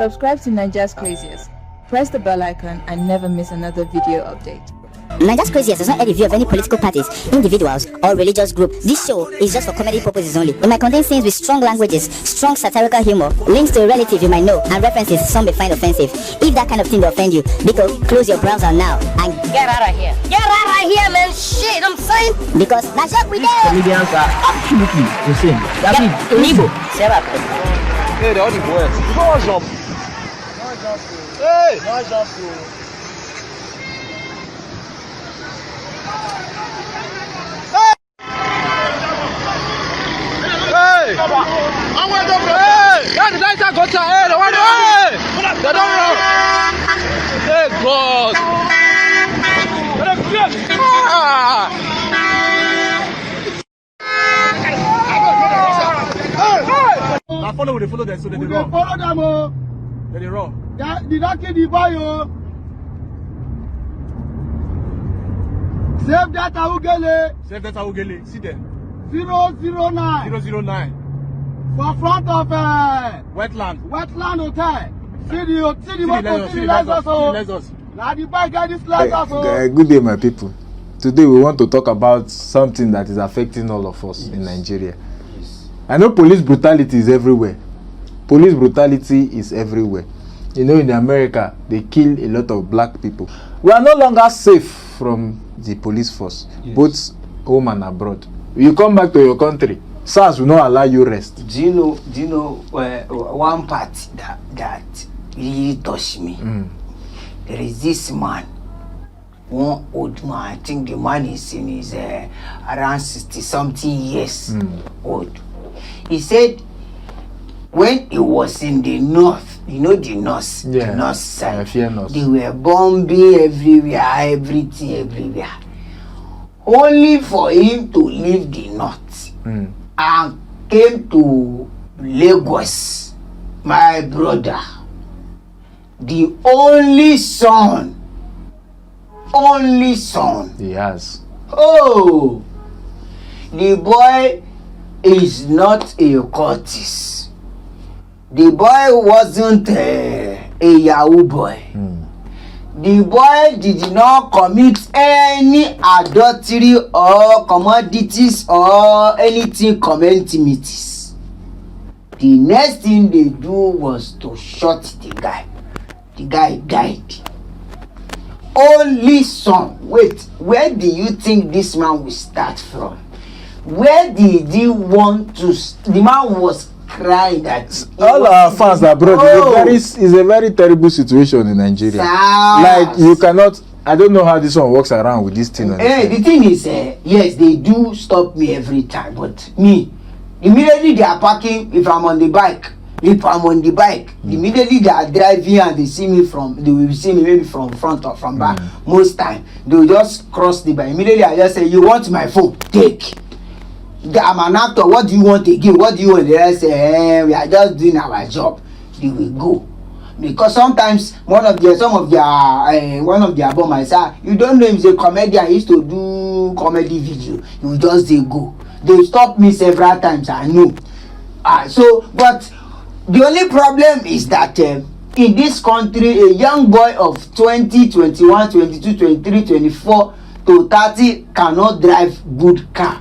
Subscribe to Nigeria's Craziest. Press the bell icon and never miss another video update. Nigeria's Craziest does not add a view of any political parties, individuals, or religious group. This show is just for comedy purposes only. It might contain scenes with strong languages, strong satirical humor, links to a relative you might know, and references some may find offensive. If that kind of thing will offend you, because close your browser now and get out of here. Get out of here, man. Shit, I'm saying. Because that's what we do. Comedians are absolutely insane. That's illegal. Hey, they're all the boys. You go on jump. Hey! No jump. Hey! I want to go. Hey! That is like go to hey! They don't run. Hey, God! Now follow them so they run. Follow them, oh. They run. Did I kill the boy, oh? Save that Awugele. See them. 009. 009. For front of Wetland Hotel. See the license. Now the bike get this license. Good day, my people. Today we want to talk about something that is affecting all of us in Nigeria. I know police brutality is everywhere. Police brutality is everywhere. You know, in America, they kill a lot of black people. We are no longer safe from the police force, both home and abroad. You come back to your country, SARS will not allow you rest. Do you know one part that really touched me? There is this man, one old man. I think the man is in his around 60-something years old. He said when he was in the north, you know the north side, they were bombing everything everywhere. Only for him to leave the north and came to Lagos, my brother. The only son He has. Oh, the boy is not a cultist. The boy wasn't a Yahoo boy. The boy did not commit any adultery or commodities or anything commitments. The next thing they do was to shoot the guy. The guy died. Only son. Wait, where do you think this man will start from? Where did he want to? The man was crying that all our fans abroad. It's a very terrible situation in Nigeria. Like you cannot. I don't know how this one works around with this thing. The thing is, yes, they do stop me every time, but me, immediately they are parking. If I'm on the bike, immediately they are driving and they will see me maybe from front or from back. Most time they will just cross the bike. Immediately I just say, "You want my phone? Take." I'm an actor. What do you want again? What do you want? They say, we are just doing our job. They will go. Because sometimes one of their album I say, you don't know him, he's a comedian. He used to do comedy video. You just go. They stopped me several times. I know. But the only problem is that in this country, a young boy of 20, 21, 22, 23, 24 to 30 cannot drive good car.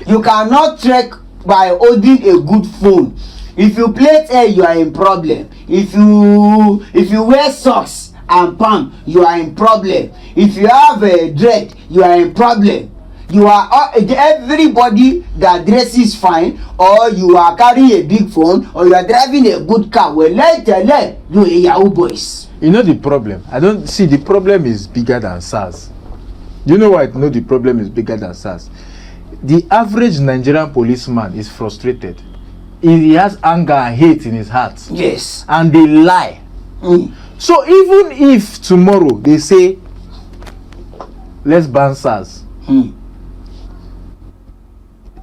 You cannot trek by holding a good phone. If you plait hair, you are in problem. If you wear socks and palm, you are in problem. If you have a dread, you are in problem. You are everybody that dresses fine, or you are carrying a big phone, or you are driving a good car. Well, you are Yahoo boys. You know the problem. I don't see the problem is bigger than SARS. You know why I know the problem is bigger than SARS? The average Nigerian policeman is frustrated. He has anger and hate in his heart. Yes. And they lie. So even if tomorrow they say, let's ban SARS.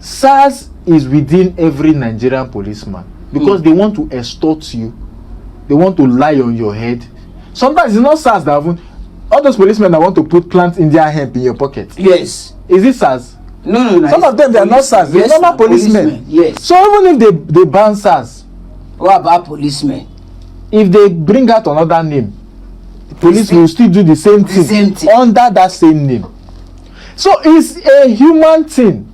SARS is within every Nigerian policeman because they want to extort you. They want to lie on your head. Sometimes it's not SARS that haven't. All those policemen that want to put plant Indian hemp in your pocket. Yes. Is it SARS? No. Some of them they are not SARS. They're normal policemen. Yes. So even if they ban SARS, what about policemen? if they bring out another name, police will still do the same thing under that same name. So it's a human thing.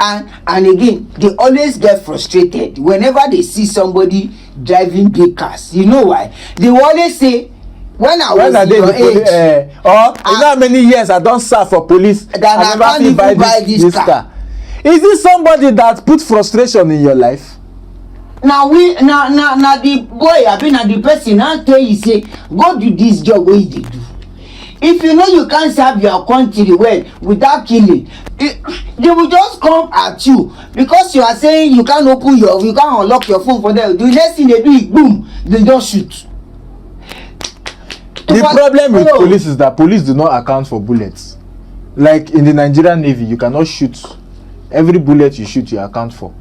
And again, they always get frustrated whenever they see somebody driving big cars. You know why? They will always say, when I was in your age, you know how many years I don't serve for police, that I can't even buy this car. Is this somebody that put frustration in your life? Now the boy, I been the person, I tell you, say, go do this job where they do. If you know you can't serve your country well without killing, they will just come at you because you are saying you can't unlock your phone for them. The next thing they do is boom, they just shoot. The problem with police is that police do not account for bullets. Like in the Nigerian Navy, you cannot shoot. Every bullet you shoot, you account for.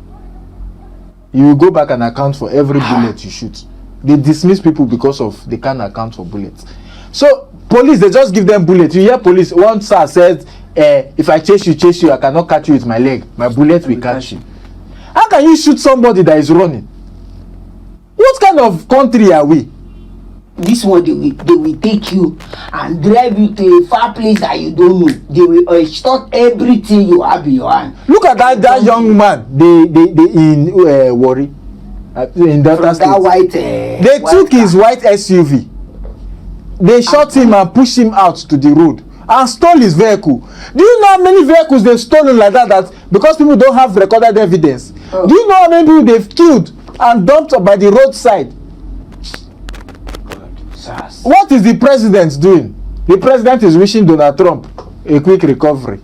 You will go back and account for every bullet you shoot. They dismiss people because of they can't account for bullets. So police, they just give them bullets. You hear police, one sir says, if I chase you, I cannot catch you with my leg. My bullet will catch you. How can you shoot somebody that is running? What kind of country are we? This one, they will take you and drive you to a far place that you don't know. They will extort everything you have in your hand. Look at that young man. They in Warri, in Delta State. That white, they took his white SUV. They shot him and pushed him out to the road and stole his vehicle. Do you know how many vehicles they've stolen like that because people don't have recorded evidence? Do you know how many people they've killed and dumped by the roadside? What is the president doing? The president is wishing Donald Trump a quick recovery.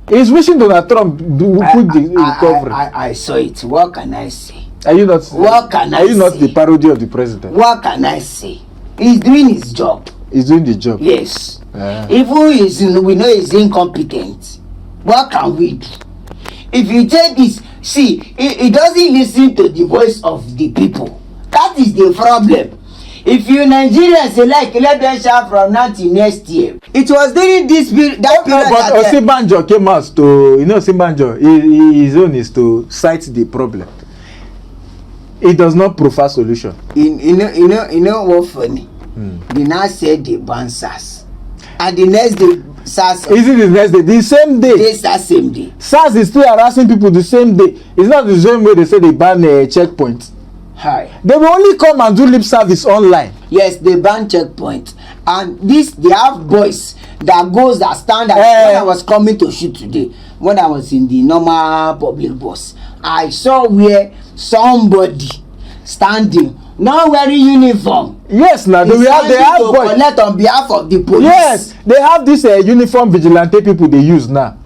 He's wishing Donald Trump quick recovery. I saw it. What can I say? Are you not? What can I say? Are you not the parody of the president? What can I say? He's doing his job. He's doing the job. Yes. Even we know he's incompetent. What can we do? If you take this, see, he doesn't listen to the voice of the people. That is the problem. If you Nigerians say like let them shout from now till next year. It was during this period but Osinbajo came out to, you know, Osinbajo, his own is to cite the problem. It does not prefer solution. You know what funny? They now said they ban SARS. And the next day, SARS. Is it the next day? The same day. Yes, that same day. SARS is still harassing people the same day. It's not the same way they say they ban a checkpoint. Hi. They will only come and do lip service online. Yes, they ban checkpoint. And this, they have boys that stand when I was coming to shoot today, when I was in the normal public bus, I saw where somebody standing, not wearing uniform. Yes, now they have boys collect on behalf of the police. Yes, they have this uniform vigilante people they use now.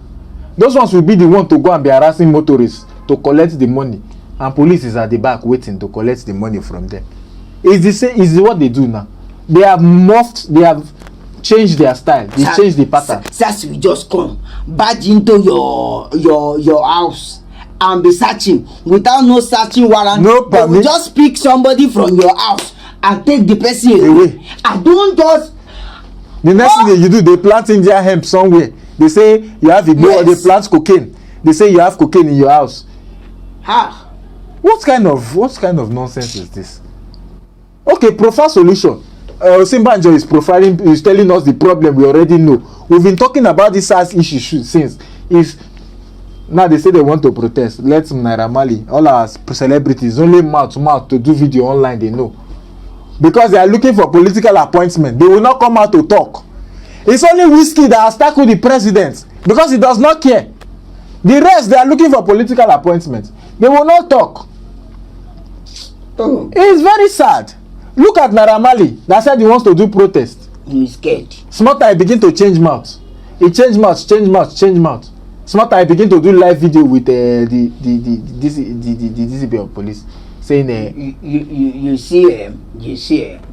Those ones will be the one to go and be harassing motorists to collect the money, and police is at the back waiting to collect the money from them. Is what they do now. They have morphed. They have changed their style. They changed the pattern. SARS will just come badge into your house and be searching without no searching warrant. No permit. They will just pick somebody from your house and take the person away. I don't just. The next thing you do, they plant Indian hemp somewhere. They say you have it. Yes. They plant cocaine. They say you have cocaine in your house. What kind of nonsense is this? Okay, profile solution. Osinbajo is telling us the problem we already know. We've been talking about this SARS issue since. Now they say they want to protest. Let Naira Marley, all our celebrities, only mouth to mouth to do video online, they know. Because they are looking for political appointment. They will not come out to talk. It's only Whiskey that has tackled the president because he does not care. The rest, they are looking for political appointment. They will not talk. It's very sad. Look at Naira Marley that said he wants to do protest. He's scared. Small time begin to change mouth. He change mouth. Small time begin to do live video with the DCP of police saying you see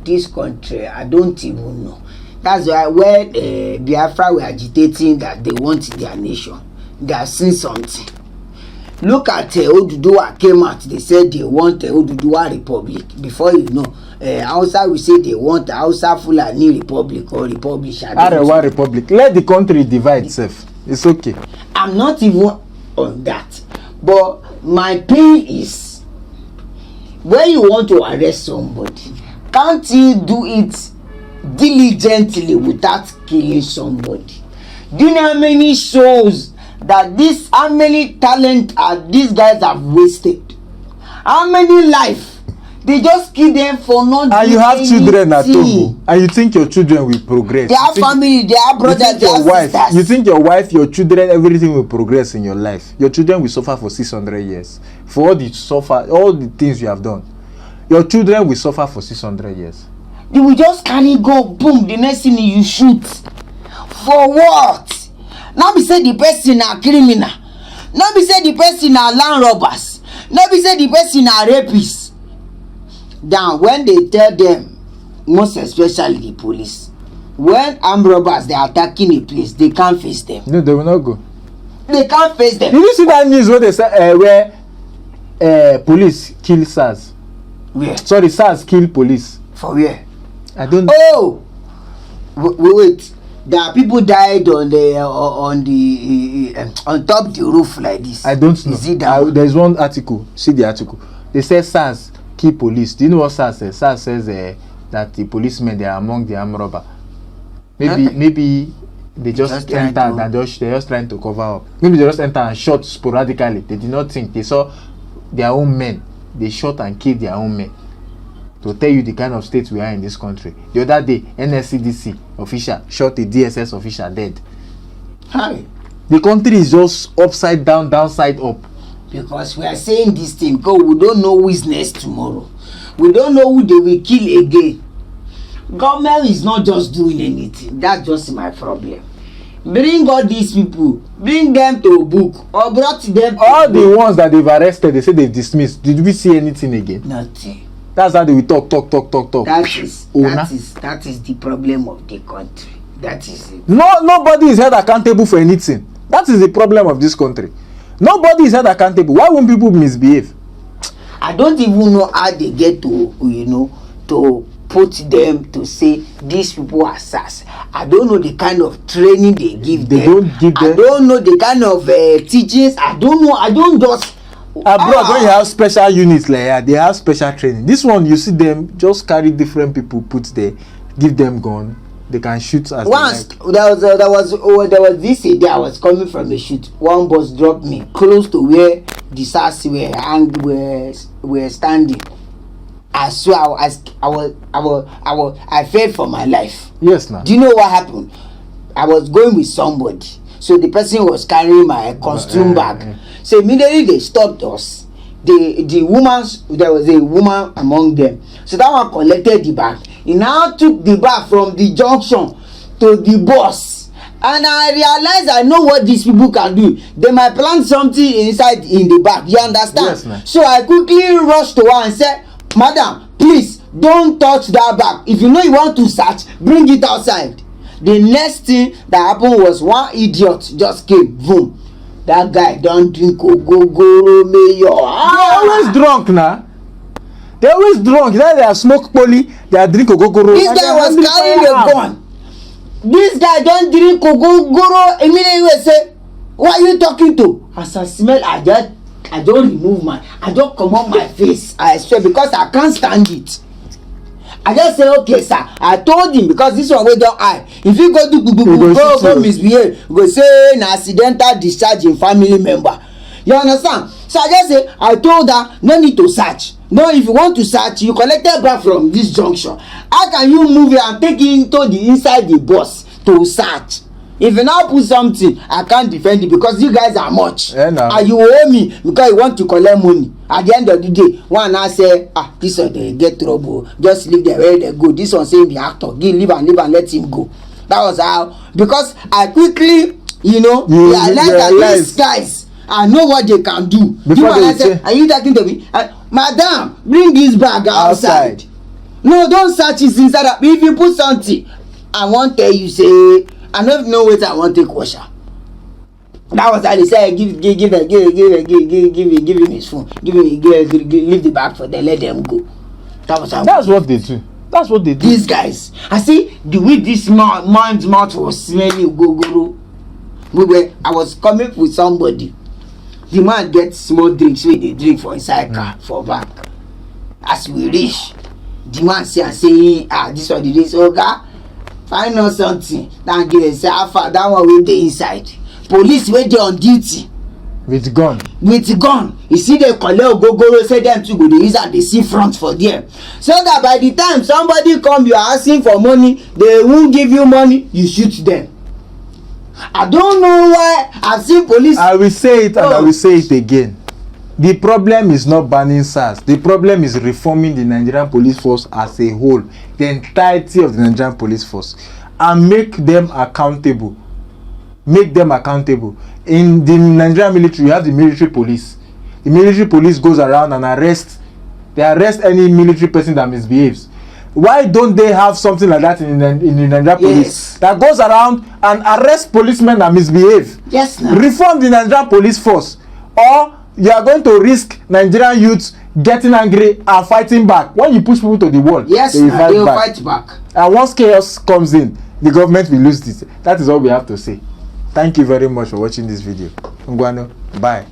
this country, I don't even know. That's why when Biafra were agitating that they want their nation, they have seen something. Look at Oduduwa came out. They said they want Oduduwa Republic. Before you know, Hausa will say they want Hausa Fulani Republic or Republic. Arewa Republic. Let the country divide itself. It's okay. I'm not even on that. But my pain is when you want to arrest somebody, can't you do it diligently without killing somebody? Do you know how many shows that this, how many talent these guys have wasted? How many life? They just kill them for not. And you have children at home, and you think your children will progress. They have family, they have brothers, they have sisters. You think your wife, your children, everything will progress in your life. Your children will suffer for 600 years. For all the things you have done. Your children will suffer for 600 years. They will just carry go, boom, the next thing you shoot. For what? Now be say the person are criminal. Now be say the person are land robbers. Now be say the person are rapists. Then when they tell them, most especially the police, when armed robbers they are attacking a place, they can't face them. No, they will not go. They can't face them. Did you see that news where they say where police kill SARS? Where? Sorry, SARS kill police. For where? I don't. Oh, wait. There are people died on top the roof like this. I don't know. Is it that There's one article. See the article. They say SARS kill police. Do you know what SARS says? SARS says that the policemen they are among the armed robber. Maybe they just enter and they're just trying to cover up. Maybe they just enter and shot sporadically. They did not think. They saw their own men. They shot and killed their own men. To tell you the kind of state we are in this country. The other day, NSCDC official shot a DSS official dead. Hi. The country is just upside down, downside up. Because we are saying this thing because we don't know who is next tomorrow. We don't know who they will kill again. Government is not just doing anything. That's just my problem. Bring all these people, bring them to a book or brought them. All the ones that they've arrested, they say they've dismissed. Did we see anything again? Nothing. That's how they will talk. That is the problem of the country. That is it. Nobody is held accountable for anything. That is the problem of this country. Nobody is held accountable. Why won't people misbehave? I don't even know how they get to, to put them to say these people are SARS. I don't know the kind of training they give them. Don't give them. I don't know the kind of teachings. I don't know. I don't just. Abroad, when you have special units like that, they have special training. This one, you see them just carry different people, put there, give them gun. They can shoot as once they like. there was this day I was coming from a shoot. One bus dropped me close to where the SARS were standing. I swear I feared for my life. Yes, now. Do you know what happened? I was going with somebody, so the person was carrying my costume bag. So immediately they stopped us. There was a woman among them. So that one collected the bag. He now took the bag from the junction to the bus. And I realized I know what these people can do. They might plant something inside in the bag. You understand? Yes, ma'am. So I quickly rushed to her and said, "Madam, please don't touch that bag. If you know you want to search, bring it outside." The next thing that happened was one idiot just came. Boom. That guy don't drink ogogoro mayor. They always drunk now. They always drunk. Then they are smoke poly. They are drink ogogoro. This guy was carrying a gun. This guy don't drink ogogoro. Immediately we say, "Who are you talking to?" As I smell, I don't remove I don't come on my face. I swear, because I can't stand it. I just say, "Okay, sir." I told him, because this one we don't hide. If you go to go misbehave, we go say an accidental discharge in family member. You understand? So I just say, I told her, no need to search. No, if you want to search, you collected back from this junction. How can you move it and take it into the inside the bus to search? If you now put something, I can't defend it because you guys are much. Yeah, no. And you owe me because you want to collect money. At the end of the day, one now say, this one they get trouble. Just leave them where they go. This one saying the actor, leave and let him go. That was how, because I quickly, realized that these guys, I know what they can do. Before I said, "Are you talking to me?" "Madam, bring this bag outside." No, don't search it inside. If you put something, I won't tell you, say, I don't know what I want to take washer. That was how they said, give him his phone. Leave the bag for them, let them go. That's what they do. That's what they do. These guys. I see the way this man's mouth was smelling gogoro. I was coming with somebody. The man gets small drinks wey dey drink for inside car for back. as we reach the man say this one dey so oga find us something than give say how far that one wey dey inside police wey dey on duty with gun you see dey collect ogogoro say dem too go dey use am dey see front for there so that by the time somebody come you are asking for money they won't give you money you shoot them. I don't know why I've seen police. I will say it and I will say it again. The problem is not banning SARS. The problem is reforming the Nigerian police force as a whole, the entirety of the Nigerian police force, and make them accountable. Make them accountable. In the Nigerian military, you have the military police. The military police goes around and arrest any military person that misbehaves. Why don't they have something like that in the Nigerian police that goes around and arrest policemen that misbehave? Yes, no. Reform the Nigerian police force, or you are going to risk Nigerian youths getting angry and fighting back. When you push people to the wall, yes, they will fight back. And once chaos comes in, the government will lose this. That is all we have to say. Thank you very much for watching this video. Ngwano, bye.